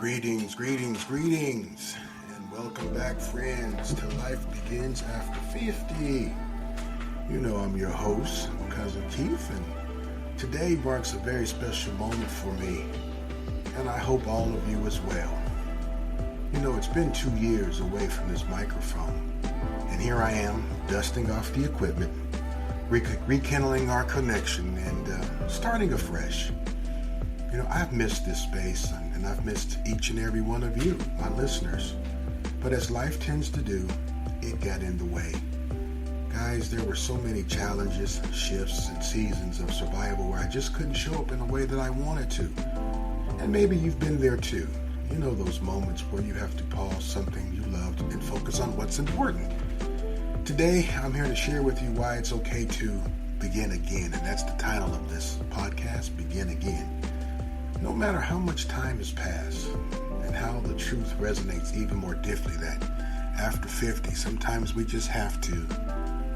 Greetings, and welcome back, friends, to Life Begins After 50. You know I'm your host, Cousin Keith, and today marks a very special moment for me, and I hope all of you as well. You know, it's been 2 years away from this microphone, and here I am, dusting off the equipment, rekindling our connection, and starting afresh. You know, I've missed this space, and I've missed each and every one of you, my listeners. But as life tends to do, it got in the way. Guys, there were so many challenges, shifts, and seasons of survival where I just couldn't show up in the way that I wanted to. And maybe you've been there too. You know those moments where you have to pause something you loved and focus on what's important. Today, I'm here to share with you why it's okay to begin again, and that's the title of this podcast, Begin Again. No matter how much time has passed and how the truth resonates even more deeply that after 50, sometimes we just have to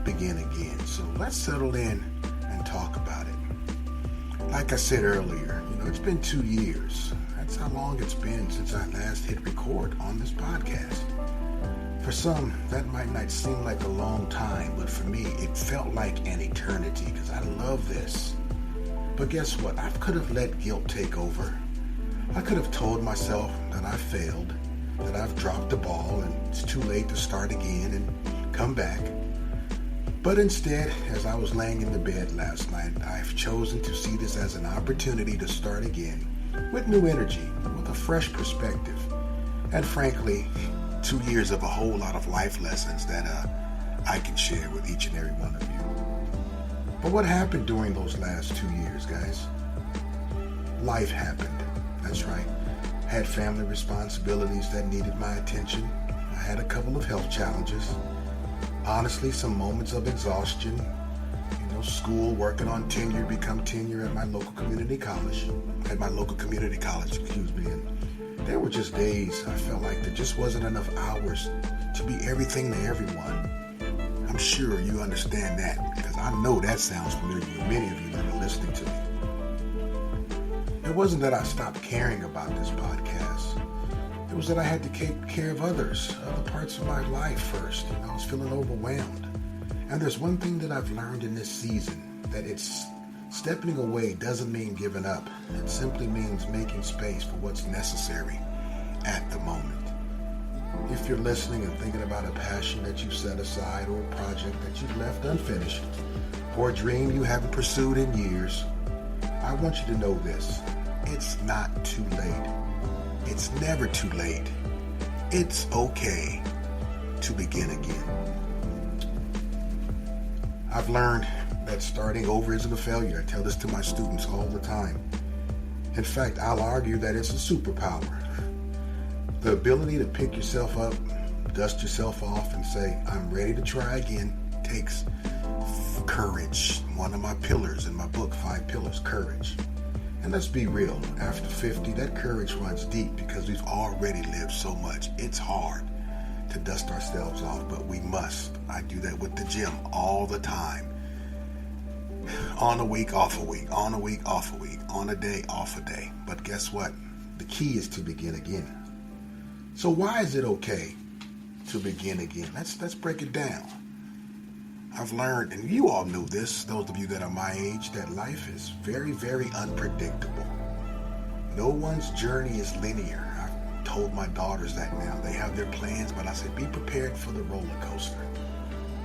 begin again. So let's settle in and talk about it. Like I said earlier, you know, it's been 2 years. That's how long it's been since I last hit record on this podcast. For some, that might not seem like a long time, but for me, it felt like an eternity because I love this. But guess what? I could have let guilt take over. I could have told myself that I failed, that I've dropped the ball and it's too late to start again and come back. But instead, as I was laying in the bed last night, I've chosen to see this as an opportunity to start again with new energy, with a fresh perspective, and frankly, 2 years of a whole lot of life lessons that I can share with each and every one of you. But what happened during those last 2 years, guys? Life happened. That's right. I had family responsibilities that needed my attention. I had a couple of health challenges. Honestly, some moments of exhaustion. You know, school, working on become tenure at my local community college. And there were just days I felt like there just wasn't enough hours to be everything to everyone. I'm sure you understand that because I know that sounds familiar to many of you that are listening to me. It wasn't that I stopped caring about this podcast. It was that I had to take care of other parts of my life first. You know, I was feeling overwhelmed. And there's one thing that I've learned in this season, that it's stepping away doesn't mean giving up. It simply means making space for what's necessary at the moment. If you're listening and thinking about a passion that you've set aside, or a project that you've left unfinished, or a dream you haven't pursued in years, I want you to know this. It's not too late. It's never too late. It's okay to begin again. I've learned that starting over isn't a failure. I tell this to my students all the time. In fact, I'll argue that it's a superpower. The ability to pick yourself up, dust yourself off, and say, I'm ready to try again, takes courage. One of my pillars in my book, 5 Pillars, courage. And let's be real, after 50, that courage runs deep because we've already lived so much. It's hard to dust ourselves off, but we must. I do that with the gym all the time. On a week, off a week, on a week, off a week, on a day, off a day. But guess what? The key is to begin again. So why is it okay to begin again? Let's break it down. I've learned, and you all know this, those of you that are my age, that life is very, very unpredictable. No one's journey is linear. I've told my daughters that now. They have their plans, but I said, be prepared for the roller coaster.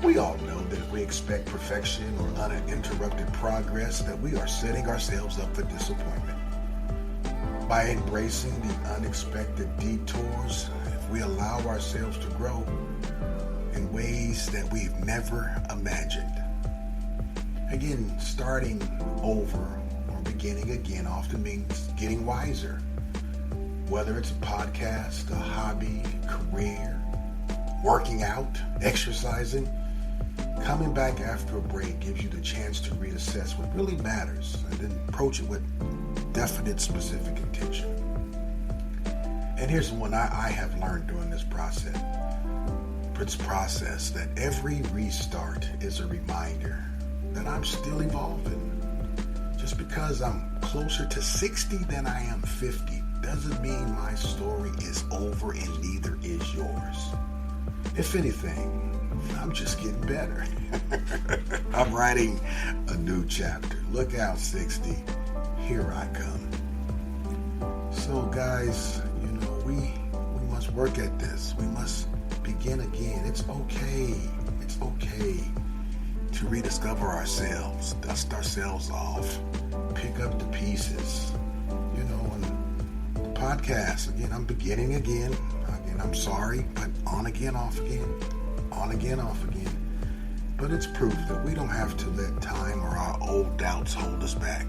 We all know that if we expect perfection or uninterrupted progress, that we are setting ourselves up for disappointment. By embracing the unexpected detours, if we allow ourselves to grow in ways that we've never imagined. Again, starting over or beginning again often means getting wiser. Whether it's a podcast, a hobby, career, working out, exercising, coming back after a break gives you the chance to reassess what really matters and then approach it with definite, specific intention. And here's one I have learned during this process. That every restart is a reminder that I'm still evolving. Just because I'm closer to 60 than I am 50 doesn't mean my story is over and neither is yours. If anything, I'm just getting better. I'm writing a new chapter. Look out, 60. Here I come. So guys, we must work at this. We must begin again. It's okay. It's okay to rediscover ourselves, dust ourselves off, pick up the pieces. And the podcast, again, I'm beginning again. Again, I'm sorry, but on again, off again. On again, off again. But it's proof that we don't have to let time or our old doubts hold us back.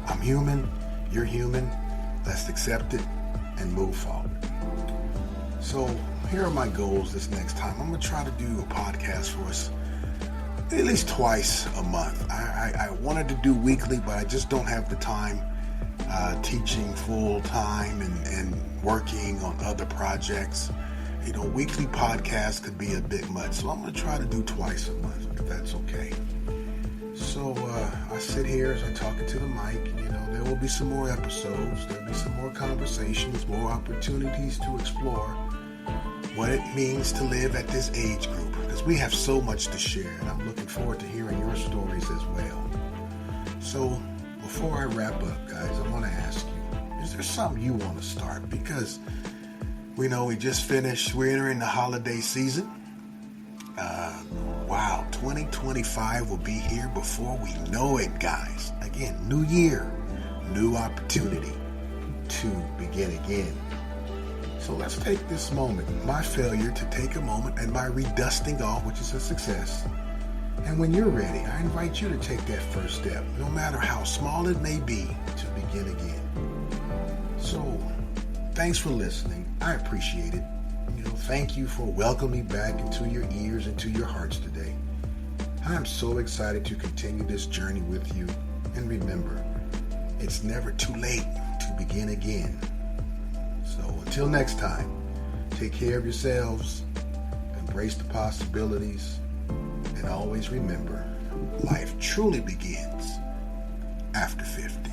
I'm human. You're human. Let's accept it and move forward. So here are my goals this next time. I'm going to try to do a podcast for us at least twice a month. I wanted to do weekly, but I just don't have the time teaching full time and working on other projects. Weekly podcasts could be a bit much, so I'm going to try to do twice a month, if that's okay. So I sit here as I talk into the mic. There will be some more episodes. There'll be some more conversations, more opportunities to explore what it means to live at this age group, because we have so much to share, and I'm looking forward to hearing your stories as well. So before I wrap up, guys, I want to ask you, is there something you want to start? Because we know we just finished, we're entering the holiday season. Wow, 2025 will be here before we know it, guys. Again, new year, new opportunity to begin again. So let's take this moment, my failure to take a moment and my redusting off, which is a success. And when you're ready, I invite you to take that first step, no matter how small it may be, to begin again. So thanks for listening. I appreciate it. Thank you for welcoming me back into your ears, into your hearts today. I am so excited to continue this journey with you. And remember, it's never too late to begin again. So until next time, take care of yourselves, embrace the possibilities, and always remember, life truly begins after 50.